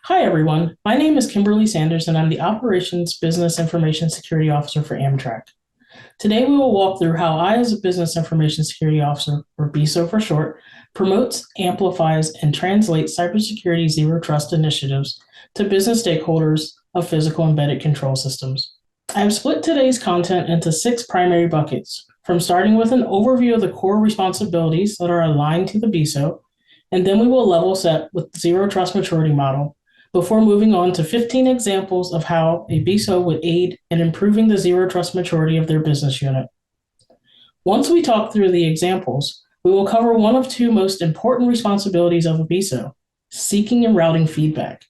Hi, everyone. My name is Kimberly Sanders, and I'm the Operations Business Information Security Officer for Amtrak. Today, we will walk through how I, as a Business Information Security Officer, or BISO for short, promotes, amplifies, and translates cybersecurity zero trust initiatives to business stakeholders of physical embedded control systems. I have split today's content into 6 primary buckets, from starting with an overview of the core responsibilities that are aligned to the BISO, and then we will level set with the zero trust maturity model before moving on to 15 examples of how a BISO would aid in improving the zero trust maturity of their business unit. Once we talk through the examples, we will cover one of 2 most important responsibilities of a BISO: seeking and routing feedback,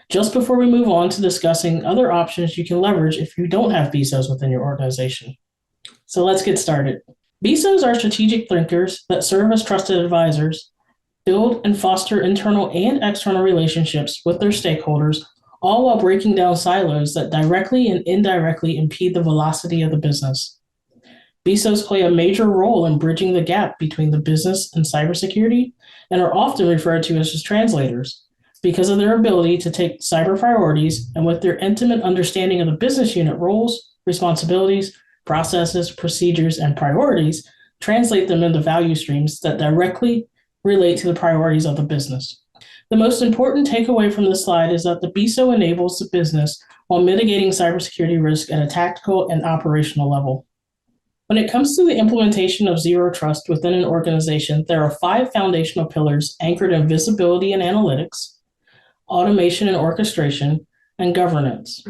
just before we move on to discussing other options you can leverage if you don't have BISOs within your organization. So let's get started. BISOs are strategic thinkers that serve as trusted advisors, build and foster internal and external relationships with their stakeholders, all while breaking down silos that directly and indirectly impede the velocity of the business. BISOs play a major role in bridging the gap between the business and cybersecurity and are often referred to as translators because of their ability to take cyber priorities and, with their intimate understanding of the business unit roles, responsibilities, processes, procedures, and priorities, translate them into value streams that directly relate to the priorities of the business. The most important takeaway from this slide is that the BISO enables the business while mitigating cybersecurity risk at a tactical and operational level. When it comes to the implementation of zero trust within an organization, there are 5 foundational pillars anchored in visibility and analytics, automation and orchestration, and governance.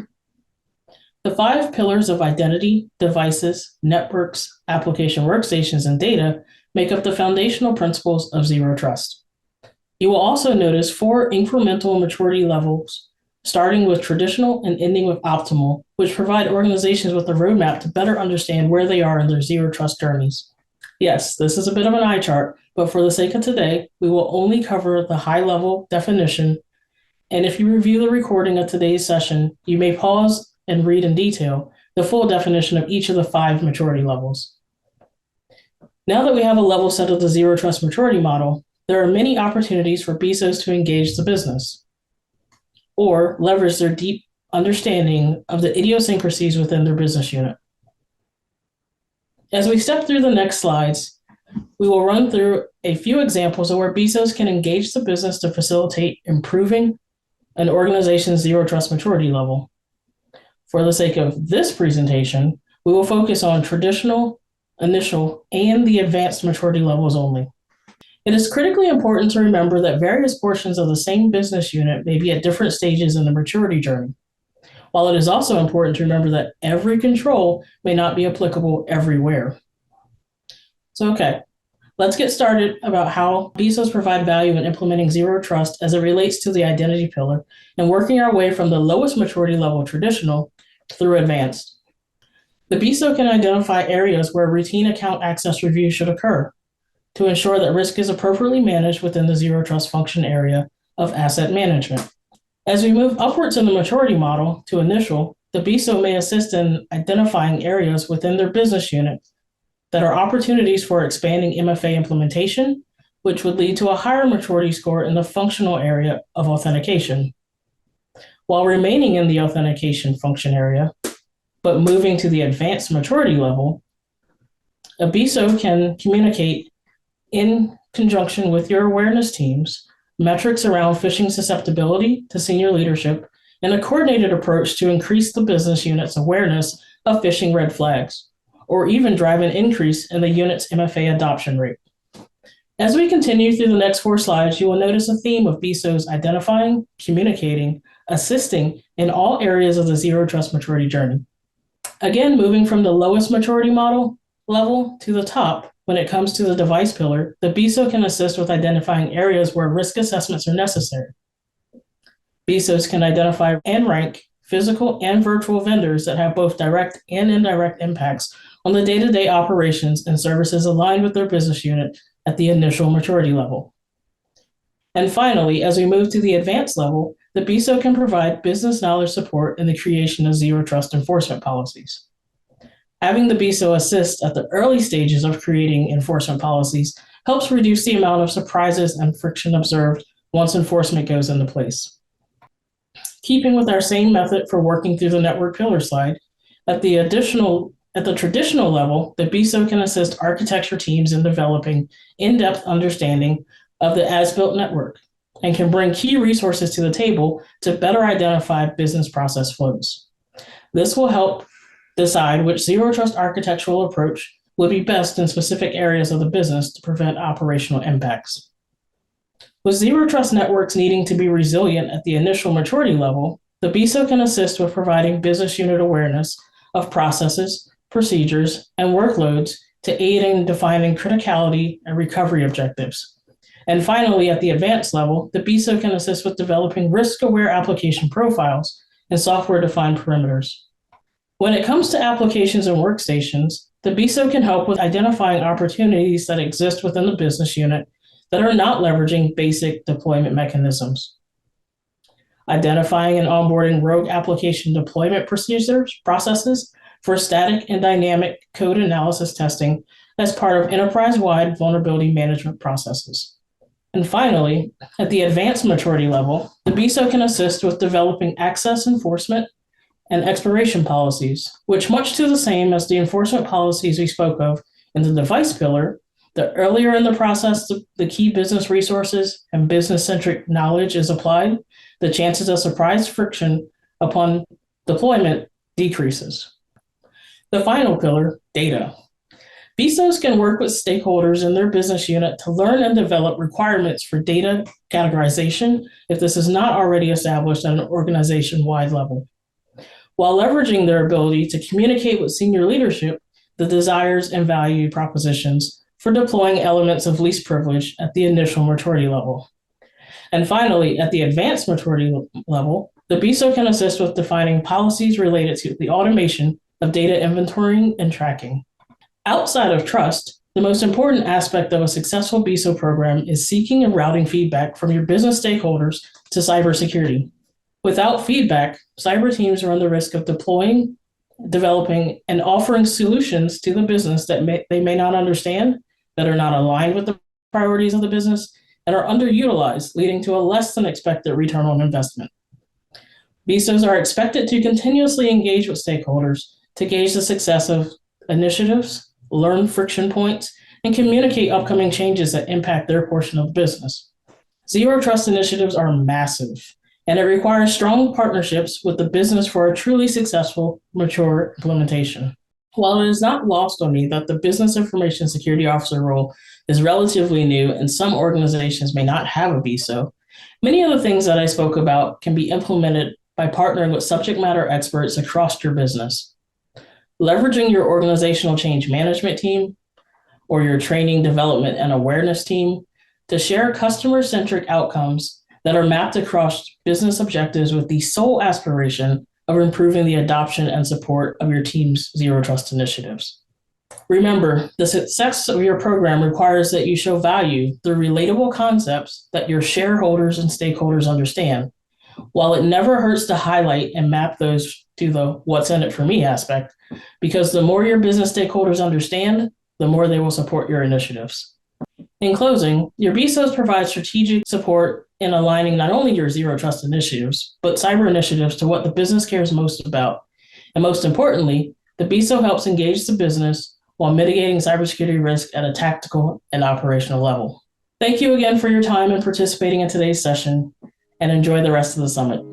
The 5 pillars of identity, devices, networks, application workstations, and data make up the foundational principles of zero trust. You will also notice 4 incremental maturity levels, starting with traditional and ending with optimal, which provide organizations with a roadmap to better understand where they are in their zero trust journeys. Yes, this is a bit of an eye chart, but for the sake of today, we will only cover the high-level definition. And if you review the recording of today's session, you may pause and read in detail the full definition of each of the 5 maturity levels. Now that we have a level set of the zero trust maturity model, there are many opportunities for BISOs to engage the business or leverage their deep understanding of the idiosyncrasies within their business unit. As we step through the next slides, we will run through a few examples of where BISOs can engage the business to facilitate improving an organization's zero trust maturity level. For the sake of this presentation, we will focus on traditional, initial, and the advanced maturity levels only. It is critically important to remember that various portions of the same business unit may be at different stages in the maturity journey, while it is also important to remember that every control may not be applicable everywhere. Let's get started about how BISOs provide value in implementing zero trust as it relates to the identity pillar and working our way from the lowest maturity level, traditional, through advanced. The BISO can identify areas where routine account access review should occur to ensure that risk is appropriately managed within the zero trust function area of asset management. As we move upwards in the maturity model to initial, the BISO may assist in identifying areas within their business unit that are opportunities for expanding MFA implementation, which would lead to a higher maturity score in the functional area of authentication. While remaining in the authentication function area, but moving to the advanced maturity level, a BISO can communicate in conjunction with your awareness teams metrics around phishing susceptibility to senior leadership and a coordinated approach to increase the business unit's awareness of phishing red flags, or even drive an increase in the unit's MFA adoption rate. As we continue through the next 4 slides, you will notice a theme of BISOs identifying, communicating, assisting in all areas of the zero trust maturity journey. Again, moving from the lowest maturity model level to the top, when it comes to the device pillar, the BISO can assist with identifying areas where risk assessments are necessary. BISOs can identify and rank physical and virtual vendors that have both direct and indirect impacts on the day-to-day operations and services aligned with their business unit at the initial maturity level. And finally, as we move to the advanced level, the BISO can provide business knowledge support in the creation of zero trust enforcement policies. Having the BISO assist at the early stages of creating enforcement policies helps reduce the amount of surprises and friction observed once enforcement goes into place. Keeping with our same method for working through the network pillar slide, at the traditional level, the BISO can assist architecture teams in developing in-depth understanding of the as-built network and can bring key resources to the table to better identify business process flows. This will help decide which zero trust architectural approach would be best in specific areas of the business to prevent operational impacts. With zero trust networks needing to be resilient at the initial maturity level, the BISO can assist with providing business unit awareness of processes, procedures, and workloads to aid in defining criticality and recovery objectives. And finally, at the advanced level, the BISO can assist with developing risk-aware application profiles and software-defined perimeters. When it comes to applications and workstations, the BISO can help with identifying opportunities that exist within the business unit that are not leveraging basic deployment mechanisms. Identifying and onboarding rogue application deployment processes for static and dynamic code analysis testing as part of enterprise-wide vulnerability management processes. And finally, at the advanced maturity level, the BISO can assist with developing access enforcement and expiration policies, which, much to the same as the enforcement policies we spoke of in the device pillar, the earlier in the process the key business resources and business-centric knowledge is applied, the chances of surprise friction upon deployment decreases. The final pillar, data. BISOs can work with stakeholders in their business unit to learn and develop requirements for data categorization if this is not already established at an organization-wide level, while leveraging their ability to communicate with senior leadership the desires and value propositions for deploying elements of least privilege at the initial maturity level. And finally, at the advanced maturity level, the BISO can assist with defining policies related to the automation of data inventorying and tracking. Outside of trust, the most important aspect of a successful BISO program is seeking and routing feedback from your business stakeholders to cybersecurity. Without feedback, cyber teams run the risk of deploying, developing, and offering solutions to the business that they may not understand, that are not aligned with the priorities of the business, and are underutilized, leading to a less than expected return on investment. BISOs are expected to continuously engage with stakeholders to gauge the success of initiatives, learn friction points, and communicate upcoming changes that impact their portion of the business. Zero trust initiatives are massive, and it requires strong partnerships with the business for a truly successful, mature implementation. While it is not lost on me that the Business Information Security Officer role is relatively new and some organizations may not have a BISO, many of the things that I spoke about can be implemented by partnering with subject matter experts across your business. Leveraging your organizational change management team or your training, development, and awareness team to share customer-centric outcomes that are mapped across business objectives with the sole aspiration of improving the adoption and support of your team's zero trust initiatives. Remember, the success of your program requires that you show value through relatable concepts that your shareholders and stakeholders understand, while it never hurts to highlight and map those to the what's in it for me aspect, because the more your business stakeholders understand, the more they will support your initiatives. In closing, your BISOs provide strategic support in aligning not only your zero trust initiatives, but cyber initiatives to what the business cares most about. And most importantly, the BISO helps engage the business while mitigating cybersecurity risk at a tactical and operational level. Thank you again for your time and participating in today's session, and enjoy the rest of the summit.